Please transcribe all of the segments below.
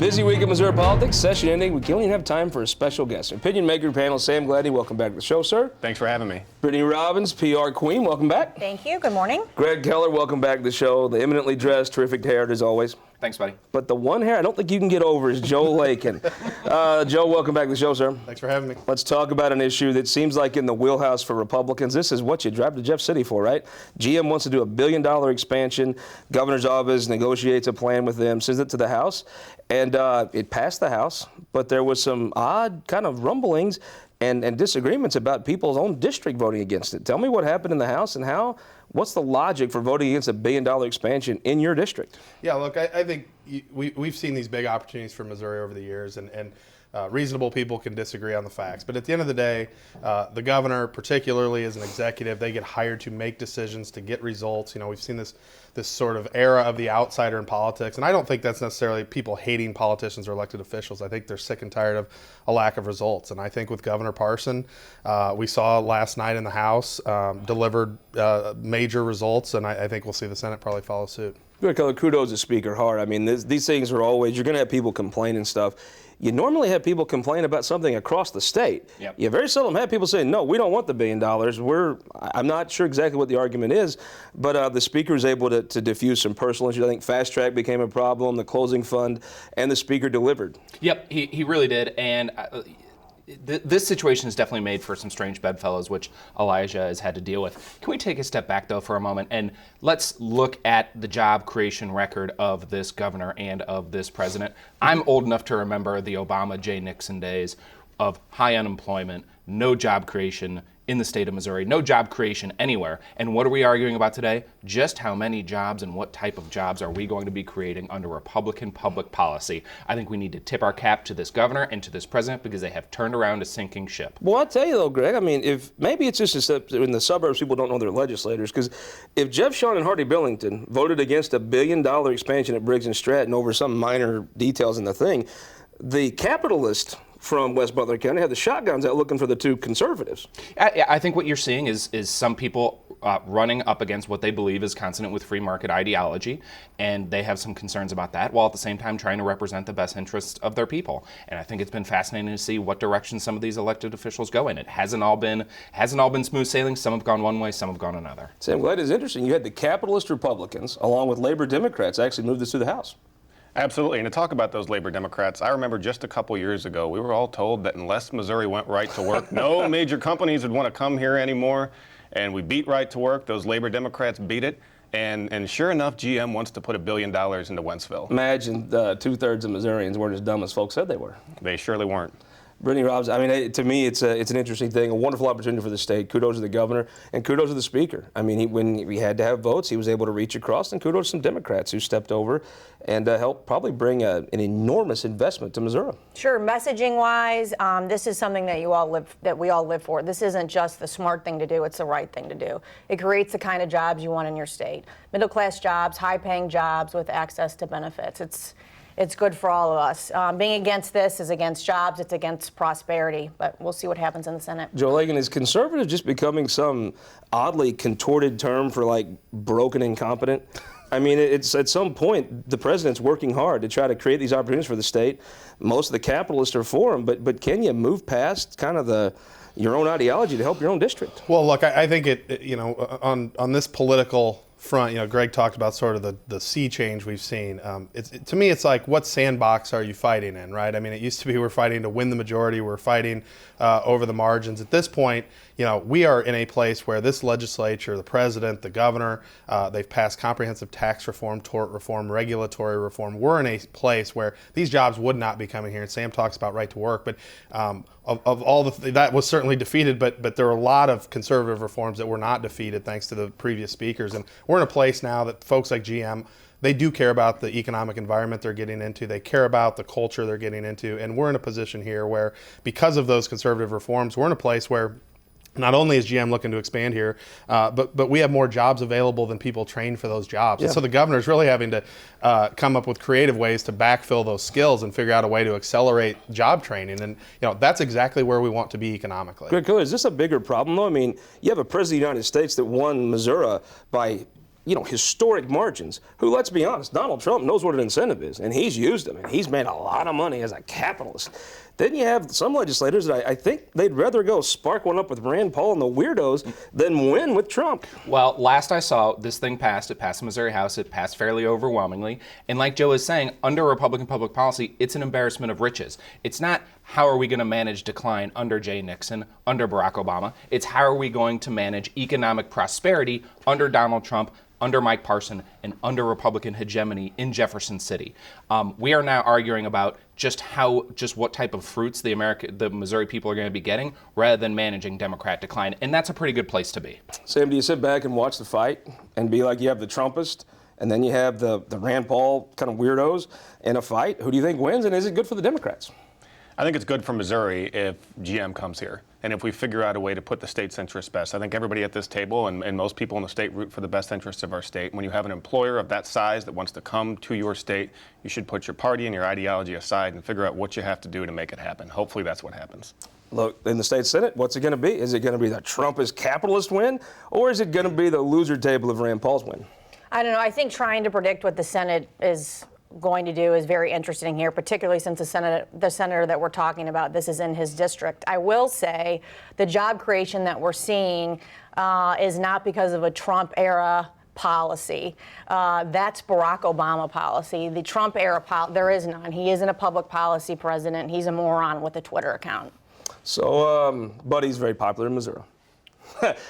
Busy week of Missouri politics, session ending. We don't even have time for a special guest. Opinion maker panel, Sam Gladney, welcome back to the show, sir. Thanks for having me. Brittany Robbins, PR queen, welcome back. Thank you, good morning. Gregg Keller, welcome back to the show. The eminently dressed, terrific hair as always. Thanks, buddy. But the one hair I don't think you can get over is Joe Lakin. Joe, welcome back to the show, sir. Thanks for having me. Let's talk about an issue that seems like in the wheelhouse for Republicans. This is what you drive to Jeff City for, right? GM wants to do $1 billion expansion. Governor's office negotiates a plan with them, sends it to the House, and it passed the House, but there was some odd kind of rumblings and disagreements about people's own district voting against it. Tell me what happened in the House and what's the logic for voting against $1 billion expansion in your district? Yeah, look, I think we've seen these big opportunities for Missouri over the years, and reasonable people can disagree on the facts. But at the end of the day, the governor, particularly as an executive, they get hired to make decisions, to get results. You know, we've seen this sort of era of the outsider in politics, and I don't think that's necessarily people hating politicians or elected officials. I think they're sick and tired of a lack of results. And I think with Governor Parson, we saw last night in the House, delivered major results, and I think we'll see the Senate probably follow suit. Gregg Keller, kudos to Speaker Hart. I mean, these things are always, you're going to have people complain and stuff. You normally have people complain about something across the state. Yep. You very seldom have people saying, no, we don't want the $1 billion. I'm not sure exactly what the argument is, but the Speaker is able to diffuse some personal issues. I think fast track became a problem, the closing fund, and the Speaker delivered. Yep, he really did. And this situation is definitely made for some strange bedfellows, which Elijah has had to deal with. Can we take a step back, though, for a moment, and let's look at the job creation record of this governor and of this president? I'm old enough to remember the Obama, Jay Nixon days of high unemployment, no job creation in the state of Missouri, no job creation anywhere. And what are we arguing about today? Just how many jobs and what type of jobs are we going to be creating under Republican public policy? I think we need to tip our cap to this governor and to this president because they have turned around a sinking ship. Well, I'll tell you though, Greg, I mean, if maybe it's just in the suburbs, people don't know their legislators, because if Jeff Shawn and Hardy Billington voted against $1 billion expansion at Briggs and Stratton over some minor details in the thing, the capitalist from West Butler County have the shotguns out looking for the two conservatives. I think what you're seeing is some people running up against what they believe is consonant with free market ideology, and they have some concerns about that, while at the same time trying to represent the best interests of their people. And I think it's been fascinating to see what direction some of these elected officials go in. It hasn't all been smooth sailing. Some have gone one way, some have gone another. Sam, I'm glad it's interesting. You had the capitalist Republicans, along with labor Democrats, actually move this through the House. Absolutely. And to talk about those labor Democrats, I remember just a couple years ago, we were all told that unless Missouri went right to work, no major companies would want to come here anymore. And we beat right to work. Those labor Democrats beat it. And sure enough, GM wants to put $1 billion into Wentzville. Imagine 2/3 of Missourians weren't as dumb as folks said they were. They surely weren't. Brittany Robbins, I mean, to me, it's an interesting thing, a wonderful opportunity for the state. Kudos to the governor, and kudos to the Speaker. I mean, when we had to have votes, he was able to reach across, and kudos to some Democrats who stepped over and helped probably bring an enormous investment to Missouri. Sure, messaging-wise, this is something that we all live for. This isn't just the smart thing to do; it's the right thing to do. It creates the kind of jobs you want in your state: middle-class jobs, high-paying jobs with access to benefits. It's good for all of us. Being against this is against jobs, it's against prosperity, but we'll see what happens in the Senate. Joe Lakin, is conservative just becoming some oddly contorted term for like broken incompetent? I mean, it's at some point the president's working hard to try to create these opportunities for the state. Most of the capitalists are for them, but can you move past kind of your own ideology to help your own district? Well, look, I think on this political front, Gregg talked about sort of the sea change we've seen. To me, it's like, what sandbox are you fighting in, right? I mean, it used to be we're fighting to win the majority, we're fighting over the margins. At this point, we are in a place where this legislature, the president, the governor, they've passed comprehensive tax reform, tort reform, regulatory reform. We're in a place where these jobs would not be coming here. And Sam talks about right to work, but of all that was certainly defeated, but there are a lot of conservative reforms that were not defeated thanks to the previous speakers. And we're in a place now that folks like GM, they do care about the economic environment they're getting into. They care about the culture they're getting into. And we're in a position here where, because of those conservative reforms, we're in a place where not only is GM looking to expand here, but we have more jobs available than people trained for those jobs. Yeah. And so the governor's really having to come up with creative ways to backfill those skills and figure out a way to accelerate job training. And that's exactly where we want to be economically. Gregg Keller, is this a bigger problem though? I mean, you have a president of the United States that won Missouri by historic margins, who, let's be honest, Donald Trump knows what an incentive is, and he's used them, and he's made a lot of money as a capitalist. Then you have some legislators that I think they'd rather go spark one up with Rand Paul and the weirdos than win with Trump. Well, last I saw, this thing passed. It passed the Missouri House. It passed fairly overwhelmingly. And like Joe is saying, under Republican public policy, it's an embarrassment of riches. It's not how are we going to manage decline under Jay Nixon, under Barack Obama. It's how are we going to manage economic prosperity under Donald Trump, under Mike Parson, and under Republican hegemony in Jefferson City. We are now arguing about just what type of fruits the Missouri people are going to be getting, rather than managing Democrat decline, and that's a pretty good place to be. Sam, do you sit back and watch the fight and be like, you have the Trumpist, and then you have the Rand Paul kind of weirdos in a fight? Who do you think wins, and is it good for the Democrats? I think it's good for Missouri if GM comes here, and if we figure out a way to put the state's interests best. I think everybody at this table and most people in the state root for the best interests of our state. When you have an employer of that size that wants to come to your state, you should put your party and your ideology aside and figure out what you have to do to make it happen. Hopefully that's what happens. Look, in the state Senate, what's it going to be? Is it going to be the Trumpist capitalist win, or is it going to be the loser table of Rand Paul's win? I don't know. I think trying to predict what the Senate is going to do is very interesting here, particularly since the senator that we're talking about, this is in his district. I will say the job creation that we're seeing is not because of a Trump era policy. That's Barack Obama policy. The Trump era there is none. He isn't a public policy president. He's a moron with a Twitter account. So, Buddy's very popular in Missouri.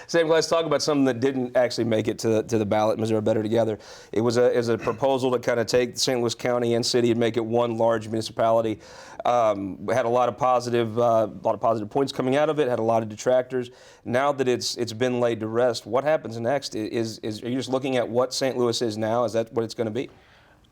Sam, let's talk about something that didn't actually make it to the ballot, Missouri Better Together. It was a proposal to kind of take St. Louis County and city and make it one large municipality. Had a lot of positive points coming out of it. Had a lot of detractors. Now that it's been laid to rest, what happens next? Are you just looking at what St. Louis is now? Is that what it's going to be?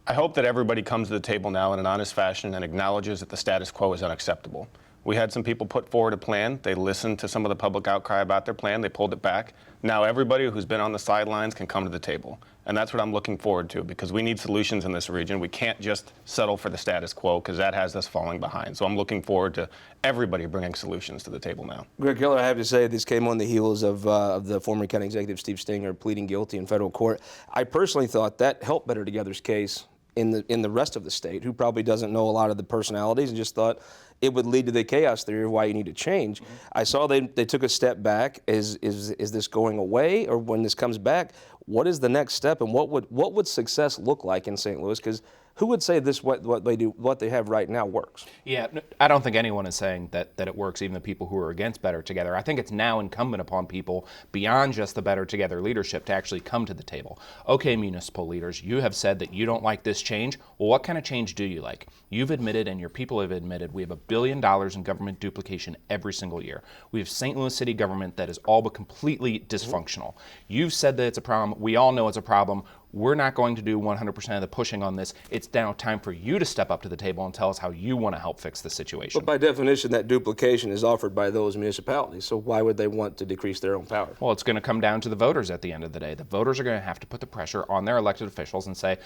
I hope that everybody comes to the table now in an honest fashion and acknowledges that the status quo is unacceptable. We had some people put forward a plan. They listened to some of the public outcry about their plan. They pulled it back. Now everybody who's been on the sidelines can come to the table. And that's what I'm looking forward to, because we need solutions in this region. We can't just settle for the status quo, because that has us falling behind. So I'm looking forward to everybody bringing solutions to the table now. Gregg Keller, I have to say, this came on the heels of the former county executive Steve Stenger pleading guilty in federal court. I personally thought that helped Better Together's case in the rest of the state, who probably doesn't know a lot of the personalities, and just thought it would lead to the chaos theory of why you need to change. Mm-hmm. I saw they took a step back. Is this going away, or when this comes back, what is the next step, and what would success look like in St. Louis? Because who would say this what they have right now works? Yeah, I don't think anyone is saying that it works, even the people who are against Better Together. I think it's now incumbent upon people beyond just the Better Together leadership to actually come to the table. Okay, municipal leaders, you have said that you don't like this change. Well, what kind of change do you like? You've admitted, and your people have admitted, we have $1 billion in government duplication every single year. We have St. Louis City government that is all but completely dysfunctional. You've said that it's a problem. We all know it's a problem. We're not going to do 100% of the pushing on this. It's now time for you to step up to the table and tell us how you want to help fix the situation. But by definition, that duplication is offered by those municipalities. So why would they want to decrease their own power? Well, it's going to come down to the voters at the end of the day. The voters are going to have to put the pressure on their elected officials and say,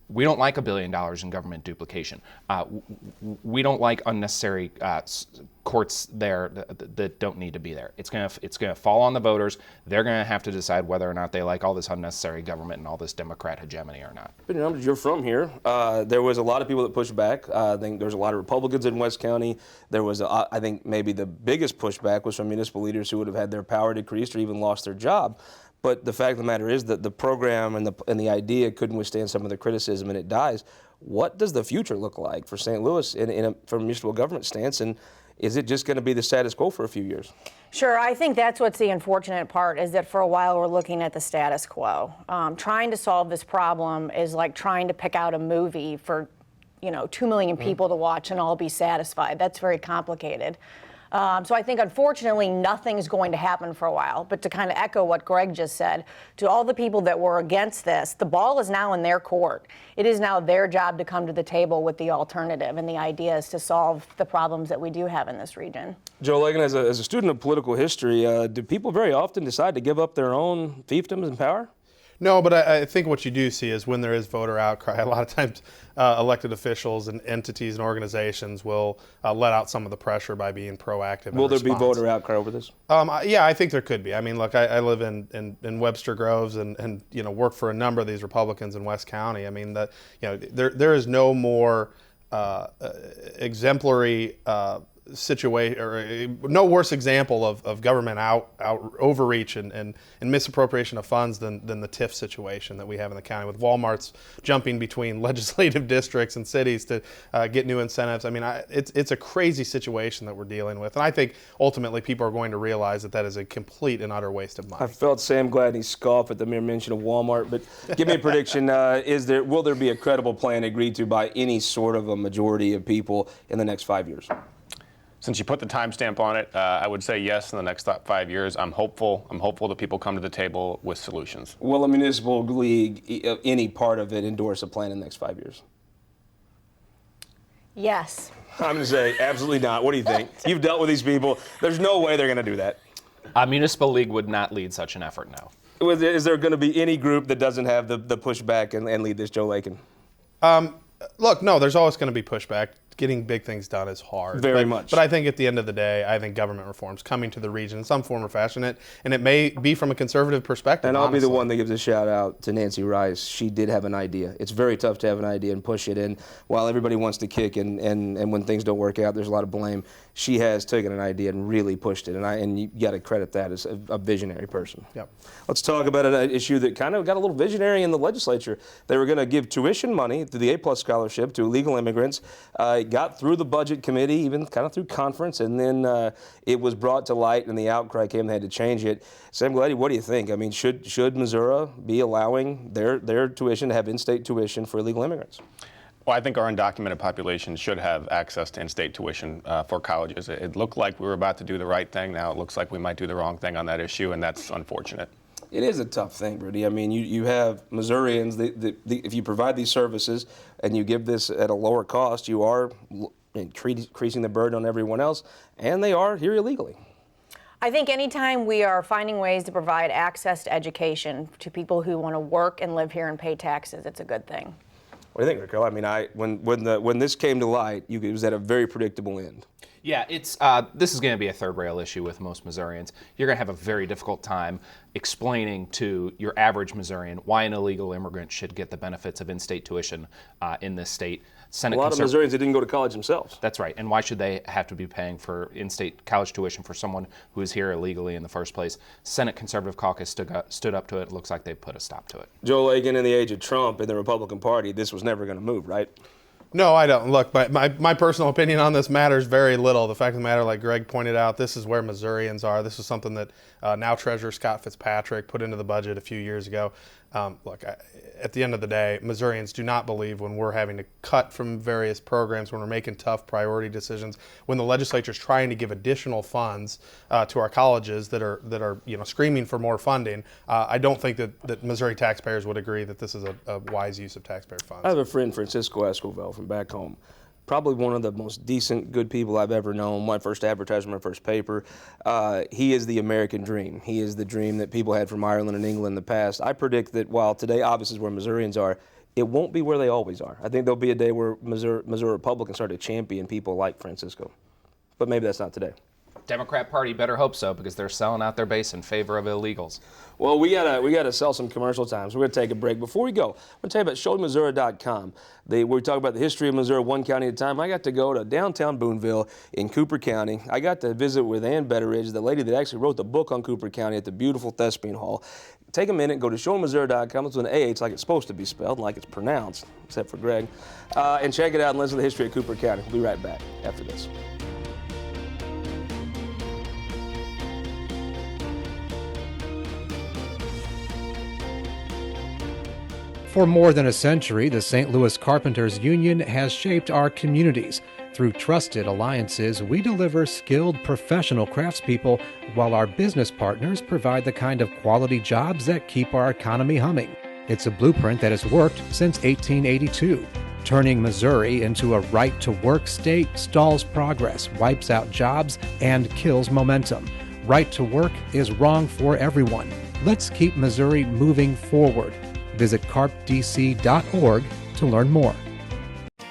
we don't like $1 billion in government duplication. We don't like unnecessary courts there that don't need to be there. It's gonna fall on the voters. They're gonna have to decide whether or not they like all this unnecessary government and all this Democrat hegemony or not. Brittany Robbins, you're from here. There was a lot of people that pushed back. I think there's a lot of Republicans in West County. There was, I think maybe the biggest pushback was from municipal leaders who would have had their power decreased or even lost their job. But the fact of the matter is that the program and the idea couldn't withstand some of the criticism, and it dies. What does the future look like for St. Louis from a municipal government stance, and is it just going to be the status quo for a few years? Sure, I think that's what's the unfortunate part, is that for a while we're looking at the status quo. Trying to solve this problem is like trying to pick out a movie for 2 million people to watch and all be satisfied. That's very complicated. So I think, unfortunately, nothing's going to happen for a while. But to kind of echo what Gregg just said, to all the people that were against this, the ball is now in their court. It is now their job to come to the table with the alternative, and the idea is to solve the problems that we do have in this region. Joe Lakin, as a student of political history, do people very often decide to give up their own fiefdoms and power? No, but I think what you do see is when there is voter outcry, a lot of times elected officials and entities and organizations will let out some of the pressure by being proactive. Will there be voter outcry over this? Yeah, I think there could be. I mean, look, I live in Webster Groves and work for a number of these Republicans in West County. I mean, there is no more exemplary situation, or no worse example of government overreach and misappropriation of funds than the TIF situation that we have in the county, with Walmart's jumping between legislative districts and cities to get new incentives. I mean, it's a crazy situation that we're dealing with, and I think ultimately people are going to realize that is a complete and utter waste of money. I felt Sam Gladney scoff at the mere mention of Walmart, but give me a prediction. Will there be a credible plan agreed to by any sort of a majority of people in the next 5 years? Since you put the timestamp on it, I would say yes in the next 5 years. I'm hopeful that people come to the table with solutions. Will a municipal league, any part of it, endorse a plan in the next 5 years? Yes. I'm going to say absolutely not. What do you think? You've dealt with these people. There's no way they're going to do that. A municipal league would not lead such an effort, no. Is there going to be any group that doesn't have the pushback and lead this, Joe Lakin? Look, no, there's always going to be pushback. Getting big things done is hard. Very much. But I think at the end of the day, I think government reform's coming to the region in some form or fashion, and it may be from a conservative perspective. And I'll honestly be the one that gives a shout out to Nancy Rice. She did have an idea. It's very tough to have an idea and push it in while everybody wants to kick, and when things don't work out, there's a lot of blame. She has taken an idea and really pushed it, and you got to credit that as a visionary person. Yep. Let's talk about an issue that kind of got a little visionary in the legislature. They were going to give tuition money through the A+ scholarship to illegal immigrants. It got through the budget committee, even kind of through conference, and then it was brought to light, and the outcry came. They had to change it. Sam Gladney, what do you think? I mean, should Missouri be allowing their tuition to have in-state tuition for illegal immigrants? Well, I think our undocumented population should have access to in-state tuition for colleges. It looked like we were about to do the right thing. Now it looks like we might do the wrong thing on that issue, and that's unfortunate. It is a tough thing, Rudy. I mean, you have Missourians, if you provide these services and you give this at a lower cost, you are increasing the burden on everyone else, and they are here illegally. I think anytime we are finding ways to provide access to education to people who want to work and live here and pay taxes, it's a good thing. What do you think, Rico? I mean, when this came to light, it was at a very predictable end. Yeah, this is going to be a third rail issue with most Missourians. You're going to have a very difficult time explaining to your average Missourian why an illegal immigrant should get the benefits of in-state tuition in this state. A lot of Missourians that didn't go to college themselves. That's right. And why should they have to be paying for in-state college tuition for someone who is here illegally in the first place? Senate Conservative Caucus stood up to it. It looks like they put a stop to it. Joe Lakin, in the age of Trump and the Republican Party, this was never going to move, right? No, I don't. Look, my personal opinion on this matters very little. The fact of the matter, like Gregg pointed out, this is where Missourians are. This is something that now Treasurer Scott Fitzpatrick put into the budget a few years ago. Look, at the end of the day, Missourians do not believe when we're having to cut from various programs, when we're making tough priority decisions, when the legislature is trying to give additional funds to our colleges that are screaming for more funding. I don't think that Missouri taxpayers would agree that this is a wise use of taxpayer funds. I have a friend, Francisco Escovel, from back home. Probably one of the most decent, good people I've ever known. My first advertisement, my first paper. He is the American dream. He is the dream that people had from Ireland and England in the past. I predict that while today obviously is where Missourians are, it won't be where they always are. I think there'll be a day where Missouri Republicans start to champion people like Francisco. But maybe that's not today. Democrat Party better hope so, because they're selling out their base in favor of illegals. Well, we gotta sell some commercial time, so we're gonna take a break. Before we go, I'm gonna tell you about ShowMeMissouri.com. We talk about the history of Missouri one county at a time. I got to go to downtown Boonville in Cooper County. I got to visit with Ann Betteridge, the lady that actually wrote the book on Cooper County at the beautiful Thespian Hall. Take a minute, go to ShowMeMissouri.com. It's with an AH like it's supposed to be spelled, like it's pronounced, except for Greg, and check it out and listen to the history of Cooper County. We'll be right back after this. For more than a century, the St. Louis Carpenters Union has shaped our communities. Through trusted alliances, we deliver skilled professional craftspeople, while our business partners provide the kind of quality jobs that keep our economy humming. It's a blueprint that has worked since 1882. Turning Missouri into a right-to-work state stalls progress, wipes out jobs, and kills momentum. Right to work is wrong for everyone. Let's keep Missouri moving forward. Visit carpdc.org to learn more.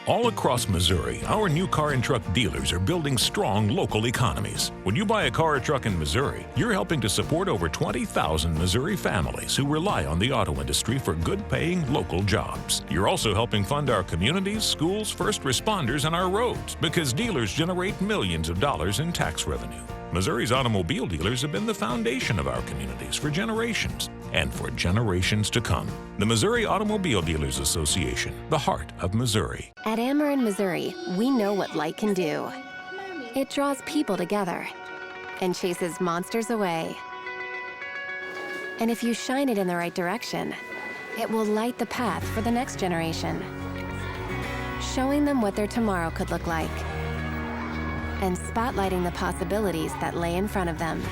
All across Missouri, our new car and truck dealers are building strong local economies. When you buy a car or truck in Missouri, you're helping to support over 20,000 Missouri families who rely on the auto industry for good-paying local jobs. You're also helping fund our communities, schools, first responders, and our roads because dealers generate millions of dollars in tax revenue. Missouri's automobile dealers have been the foundation of our communities for generations and for generations to come. The Missouri Automobile Dealers Association, the heart of Missouri. At Ameren, Missouri, we know what light can do. It draws people together and chases monsters away. And if you shine it in the right direction, it will light the path for the next generation, showing them what their tomorrow could look like and spotlighting the possibilities that lay in front of them.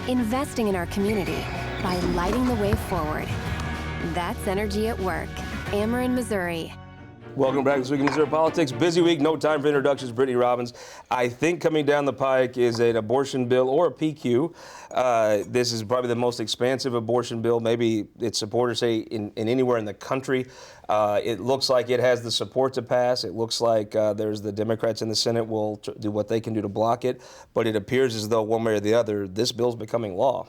Investing in our community by lighting the way forward. That's energy at work. Ameren, Missouri. Welcome back this week in Missouri Politics. Busy week, no time for introductions. Brittany Robbins. I think coming down the pike is an abortion bill or a PQ. This is probably the most expansive abortion bill. Maybe its supporters say in anywhere in the country. It looks like it has the support to pass. It looks like there's the Democrats in the Senate will do what they can do to block it. But it appears as though one way or the other, this bill's becoming law.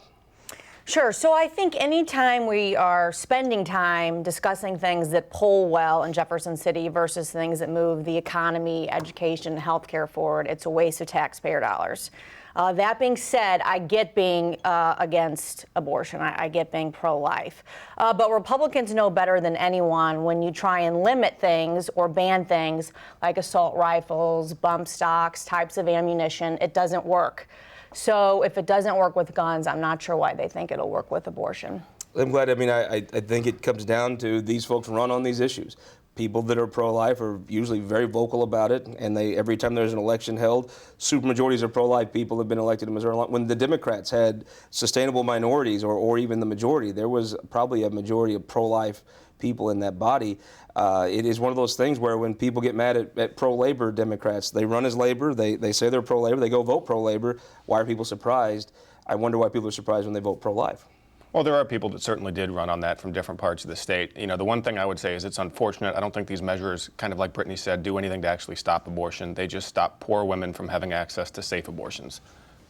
Sure. So I think anytime we are spending time discussing things that poll well in Jefferson City versus things that move the economy, education, and healthcare forward, it's a waste of taxpayer dollars. That being said, I get being against abortion. I get being pro-life. But Republicans know better than anyone when you try and limit things or ban things like assault rifles, bump stocks, types of ammunition, it doesn't work. So if it doesn't work with guns, I'm not sure why they think it'll work with abortion. I'm glad. I mean, I think it comes down to these folks run on these issues. People that are pro-life are usually very vocal about it, and every time there's an election held, supermajorities of pro-life people have been elected in Missouri. When the Democrats had sustainable minorities or even the majority, there was probably a majority of pro-life people in that body. It is one of those things where when people get mad at pro-labor Democrats, they run as labor, they say they're pro-labor, they go vote pro-labor. Why are people surprised? I wonder why people are surprised when they vote pro-life. Well, there are people that certainly did run on that from different parts of the state. You know, the one thing I would say is it's unfortunate. I don't think these measures, kind of like Brittany said, do anything to actually stop abortion. They just stop poor women from having access to safe abortions.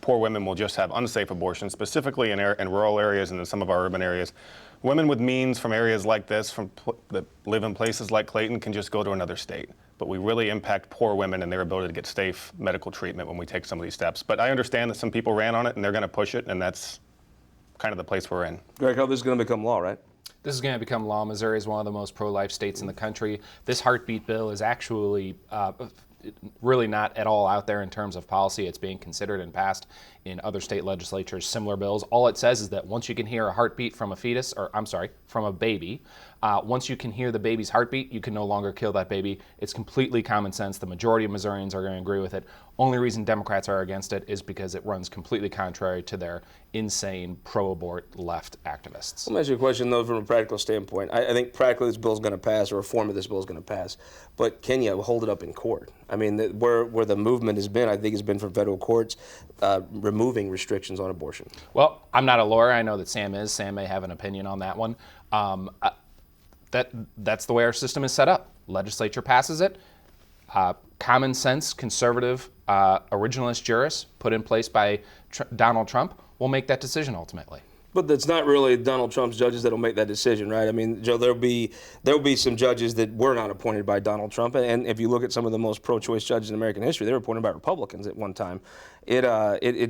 Poor women will just have unsafe abortions, specifically in rural areas and in some of our urban areas. Women with means from areas like this, that live in places like Clayton, can just go to another state. But we really impact poor women and their ability to get safe medical treatment when we take some of these steps. But I understand that some people ran on it and they're going to push it, and that's kind of the place we're in. Greg, how this is going to become law, right? This is going to become law. Missouri is one of the most pro-life states in the country. This heartbeat bill is actually really not at all out there in terms of policy. It's being considered and passed in other state legislatures, similar bills. All it says is that once you can hear a heartbeat from a fetus, or I'm sorry, from a baby, once you can hear the baby's heartbeat, you can no longer kill that baby. It's completely common sense. The majority of Missourians are going to agree with it. Only reason Democrats are against it is because it runs completely contrary to their insane pro-abort left activists. Let me ask you a question, though, from a practical standpoint. I think practically this bill is going to pass, or a form of this bill is going to pass. But can you hold it up in court? I mean, where the movement has been, I think, has been from federal courts removing restrictions on abortion. Well, I'm not a lawyer. I know that Sam is. Sam may have an opinion on that one. That's the way our system is set up. Legislature passes it. Common sense, conservative, originalist jurists put in place by Donald Trump will make that decision ultimately. But that's not really Donald Trump's judges that'll make that decision, right? I mean, Joe, there'll be some judges that were not appointed by Donald Trump, and if you look at some of the most pro-choice judges in American history, they were appointed by Republicans at one time. It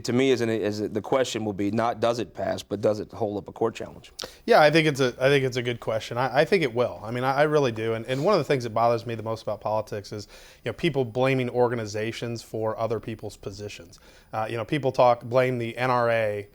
to me the question will be not does it pass, but does it hold up a court challenge? Yeah, I think it's a good question. I think it will. I mean, I really do. And one of the things that bothers me the most about politics is, people blaming organizations for other people's positions. People blame the NRA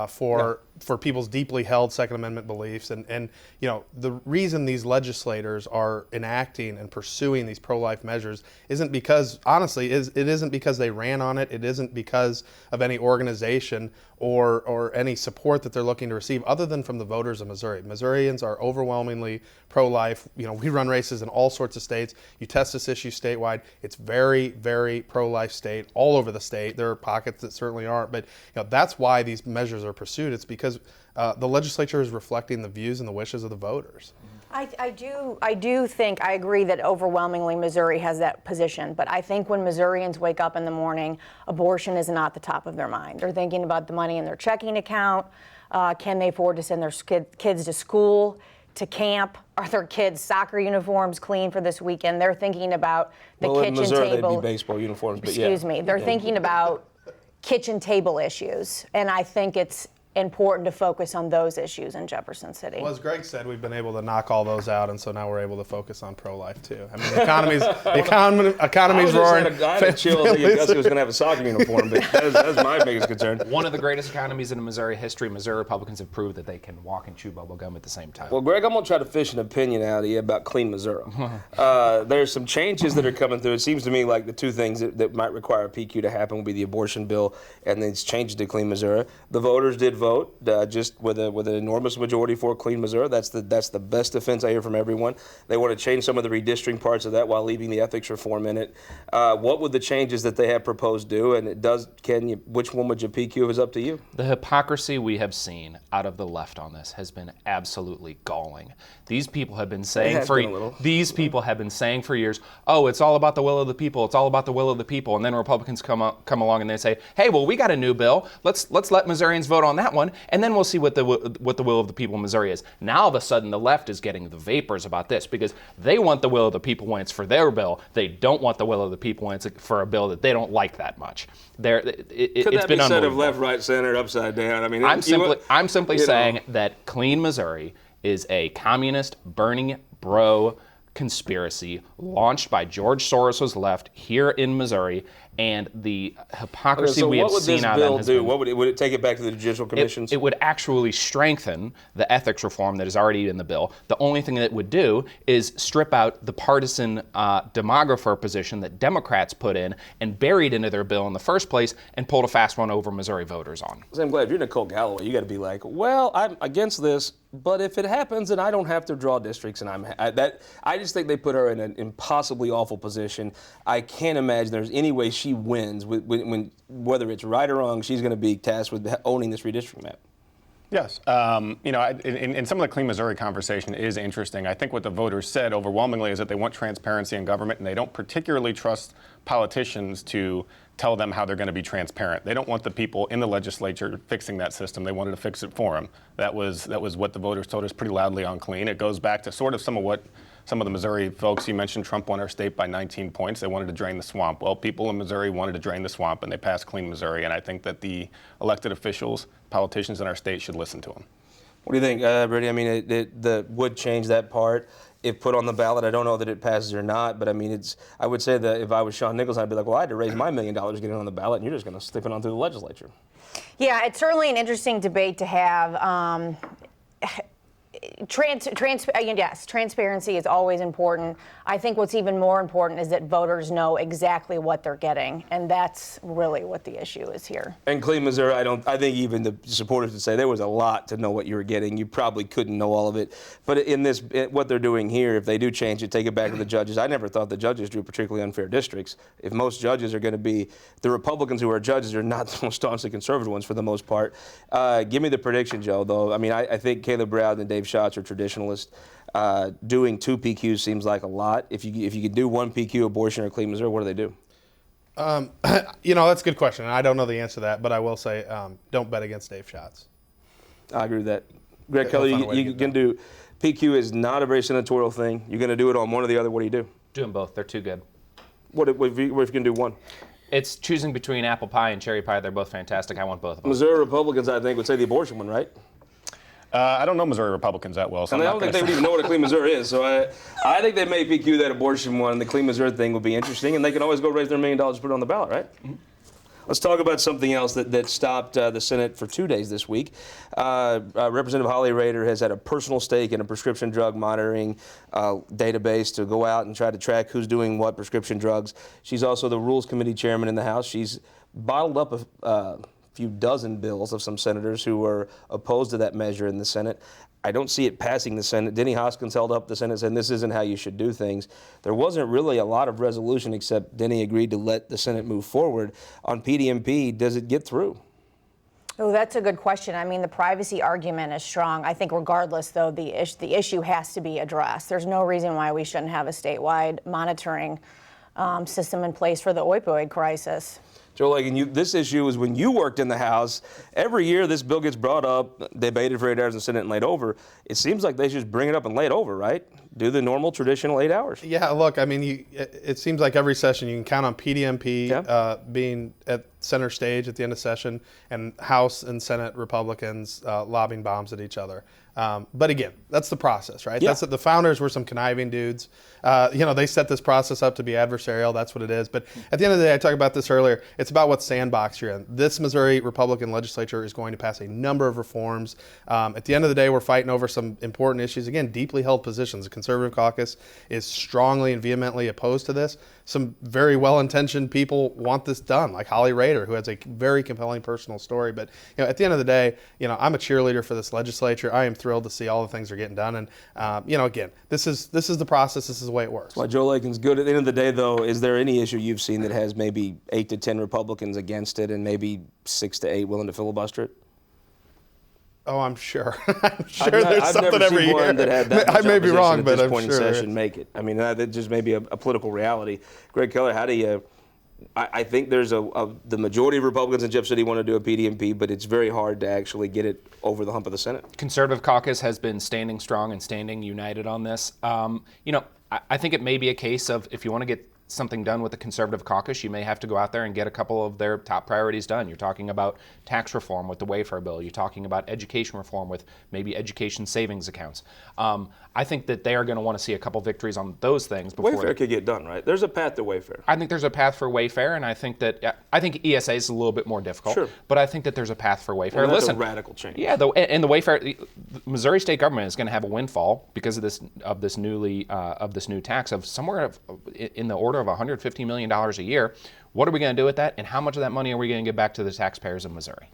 for people's deeply held Second Amendment beliefs, and the reason these legislators are enacting and pursuing these pro-life measures isn't because, honestly, it isn't because they ran on it. It isn't because of any organization or any support that they're looking to receive, other than from the voters of Missouri. Missourians are overwhelmingly pro-life. We run races in all sorts of states. You test this issue statewide. It's very, very pro-life state all over the state. There are pockets that certainly aren't, but that's why these measures measures are pursued, it's because the legislature is reflecting the views and the wishes of the voters. I do think, I agree that overwhelmingly Missouri has that position, but I think when Missourians wake up in the morning, abortion is not the top of their mind. They're thinking about the money in their checking account. Can they afford to send their kids to school, to camp? Are their kids' soccer uniforms clean for this weekend? They're thinking about the kitchen in Missouri, table. they'd be baseball uniforms, but Excuse me. They're thinking about kitchen table issues, and I think it's important to focus on those issues in Jefferson City. Well, as Greg said, we've been able to knock all those out, and so now we're able to focus on pro-life too. I mean, the economy's roaring. I had a chill thinking Gussie was going to have a soccer uniform, but that's my biggest concern. One of the greatest economies in Missouri history. Missouri Republicans have proved that they can walk and chew bubble gum at the same time. Well, Greg, I'm going to try to fish an opinion out of you about Clean Missouri. There's some changes that are coming through. It seems to me like the two things that might require a PQ to happen would be the abortion bill and then changes to Clean Missouri. The voters did vote. Just with an enormous majority for Clean Missouri. That's the best defense I hear from everyone. They want to change some of the redistricting parts of that while leaving the ethics reform in it. What would the changes that they have proposed do? And which one would you PQ is up to you? The hypocrisy we have seen out of the left on this has been absolutely galling. These people have been saying for years, oh, it's all about the will of the people. It's all about the will of the people. And then Republicans come along and they say, hey, well, we got a new bill. Let's let Missourians vote on that one, and then we'll see what the will of the people in Missouri is. Now, all of a sudden, the left is getting the vapors about this because they want the will of the people when it's for their bill. They don't want the will of the people when it's for a bill that they don't like that much. Could that be said of left, right, center, upside down? I mean, I'm simply saying that Clean Missouri is a communist, Bernie bro conspiracy launched by George Soros's left here in Missouri, and the hypocrisy we have seen out of them has been... What would it take it back to the judicial commissions? It would actually strengthen the ethics reform that is already in the bill. The only thing that it would do is strip out the partisan demographer position that Democrats put in and buried into their bill in the first place and pulled a fast one over Missouri voters on. I'm glad if you're Nicole Galloway, you got to be like, well, I'm against this, but if it happens, then I don't have to draw districts, and I just think they put her in an impossibly awful position. I can't imagine there's any way she wins when whether it's right or wrong. She's going to be tasked with owning this redistricting map. Yes. In some of the Clean Missouri conversation is interesting. I think what the voters said overwhelmingly is that they want transparency in government, and they don't particularly trust politicians to tell them how they're going to be transparent. They don't want the people in the legislature fixing that system. They wanted to fix it for them. That was what the voters told us pretty loudly on Clean. It goes back to sort of some of the Missouri folks, you mentioned Trump won our state by 19 points. They wanted to drain the swamp. Well, people in Missouri wanted to drain the swamp, and they passed Clean Missouri. And I think that the elected officials, politicians in our state should listen to them. What do you think, Brittany? I mean, it would change that part if put on the ballot. I don't know that it passes or not, but I mean, I would say that if I was Sean Nichols, I'd be like, well, I had to raise my $1 million to get it on the ballot, and you're just going to slip it on through the legislature. Yeah, it's certainly an interesting debate to have. Yes, transparency is always important. I think what's even more important is that voters know exactly what they're getting, and that's really what the issue is here. And Clean Missouri, I think even the supporters would say there was a lot to know what you were getting. You probably couldn't know all of it. But what they're doing here, if they do change it, take it back to the judges. I never thought the judges drew particularly unfair districts. If most judges are going to be, the Republicans who are judges are not the most staunchly conservative ones for the most part. Give me the prediction, Joe, though. I mean, I think Caleb Brown and Dave Schatz are traditionalists. Doing 2 PQs seems like a lot. If you could do 1 PQ, abortion or Clean Missouri, what do they do? That's a good question. I don't know the answer to that, but I will say don't bet against Dave Schatz. I agree with that. Gregg Keller, you can do PQ is not a very senatorial thing. You're going to do it on one or the other. What do you do? Do them both. They're too good. What if you can do one? It's choosing between apple pie and cherry pie. They're both fantastic. I want both of them. Missouri Republicans, I think, would say the abortion one, right? I don't know Missouri Republicans that well, so I don't think they would even know what a Clean Missouri is. So I think they may PQ that abortion one. The Clean Missouri thing would be interesting, and they can always go raise their $1 million to put it on the ballot, right? Mm-hmm. Let's talk about something else that stopped the Senate for 2 days this week. Representative Holly Rader has had a personal stake in a prescription drug monitoring database to go out and try to track who's doing what prescription drugs. She's also the Rules Committee chairman in the House. She's bottled up a few dozen bills of some senators who were opposed to that measure in the Senate. I don't see it passing the Senate. Denny Hoskins held up the Senate saying this isn't how you should do things. There wasn't really a lot of resolution except Denny agreed to let the Senate move forward. On PDMP, does it get through? Oh, that's a good question. I mean, the privacy argument is strong. I think regardless, though, the issue has to be addressed. There's no reason why we shouldn't have a statewide monitoring system in place for the opioid crisis. Joe Lakin, this issue is when you worked in the House. Every year this bill gets brought up, debated for 8 hours in the Senate and laid over. It seems like they should just bring it up and lay it over, right? Do the normal traditional 8 hours. Yeah, look, I mean, it seems like every session you can count on PDMP being at center stage at the end of session and House and Senate Republicans lobbing bombs at each other. But again, that's the process, right? Yeah. The founders were some conniving dudes. They set this process up to be adversarial. That's what it is. But at the end of the day, I talked about this earlier. It's about what sandbox you're in. This Missouri Republican legislature is going to pass a number of reforms. At the end of the day, we're fighting over some important issues. Again, deeply held positions. The Conservative Caucus is strongly and vehemently opposed to this. Some very well-intentioned people want this done, like Holly Rader, who has a very compelling personal story. But at the end of the day, I'm a cheerleader for this legislature. I am thrilled to see all the things that are getting done. And again, this is the process. This is the way it works. Well, Joe Lakin's good. At the end of the day, though, is there any issue you've seen that has maybe 8 to 10 Republicans against it and maybe 6 to 8 willing to filibuster it? Oh, I'm sure. I'm sure there's I've something never every seen year. one that had that much I may be wrong, opposition but at this I'm point sure. in session make it. I mean, that just may be a political reality. Gregg Keller, how do you? I think there's the majority of Republicans in Jeff City want to do a PDMP, but it's very hard to actually get it over the hump of the Senate. Conservative caucus has been standing strong and standing united on this. I think it may be a case of if you want to get something done with the Conservative caucus, you may have to go out there and get a couple of their top priorities done. You're talking about tax reform with the Wayfair bill. You're talking about education reform with maybe education savings accounts. I think that they are going to want to see a couple victories on those things before Wayfair could get done, right? There's a path to Wayfair. I think there's a path for Wayfair, and I think ESA is a little bit more difficult. Sure. But I think that there's a path for Wayfair. Well, that's Listen, a radical change. Yeah, and the Wayfair, the Missouri state government is going to have a windfall because of this new tax of somewhere in the order of $150 million a year. What are we going to do with that, and how much of that money are we going to get back to the taxpayers of Missouri?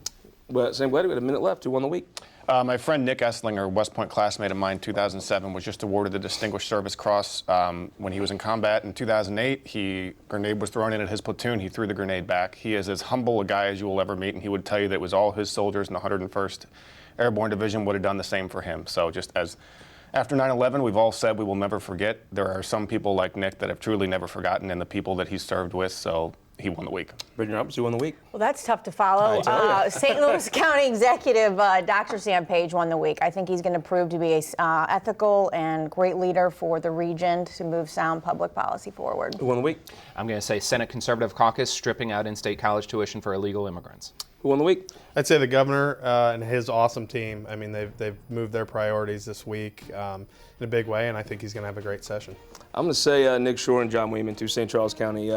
Well, Sam Gladney, we had a minute left. Who won the week? My friend Nick Esslinger, West Point classmate of mine, 2007, was just awarded the Distinguished Service Cross when he was in combat. In 2008, a grenade was thrown in at his platoon. He threw the grenade back. He is as humble a guy as you will ever meet, and he would tell you that it was all his soldiers in the 101st Airborne Division would have done the same for him. So just as after 9/11, we've all said we will never forget. There are some people like Nick that have truly never forgotten, and the people that he served with, so he won the week. Brittany Robbins, who won the week? Well, that's tough to follow. St. Louis County Executive Dr. Sam Page won the week. I think he's going to prove to be a ethical and great leader for the region to move sound public policy forward. Who won the week? I'm going to say Senate Conservative Caucus stripping out in-state college tuition for illegal immigrants. Who won the week? I'd say the governor and his awesome team. I mean, they've moved their priorities this week in a big way, and I think he's going to have a great session. I'm going to say Nick Shore and John Weeman, two St. Charles County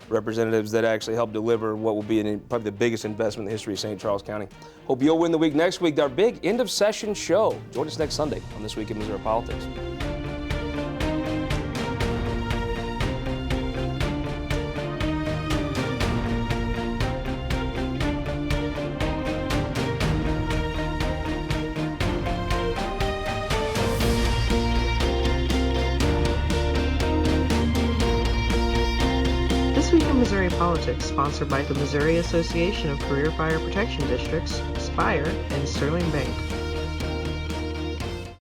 representatives that actually helped deliver what will be probably the biggest investment in the history of St. Charles County. Hope you'll win the week next week. Our big end of session show. Join us next Sunday on This Week in Missouri Politics. This Week in Missouri Politics, sponsored by the Missouri Association of Career Fire Protection Districts, Spire, and Sterling Bank.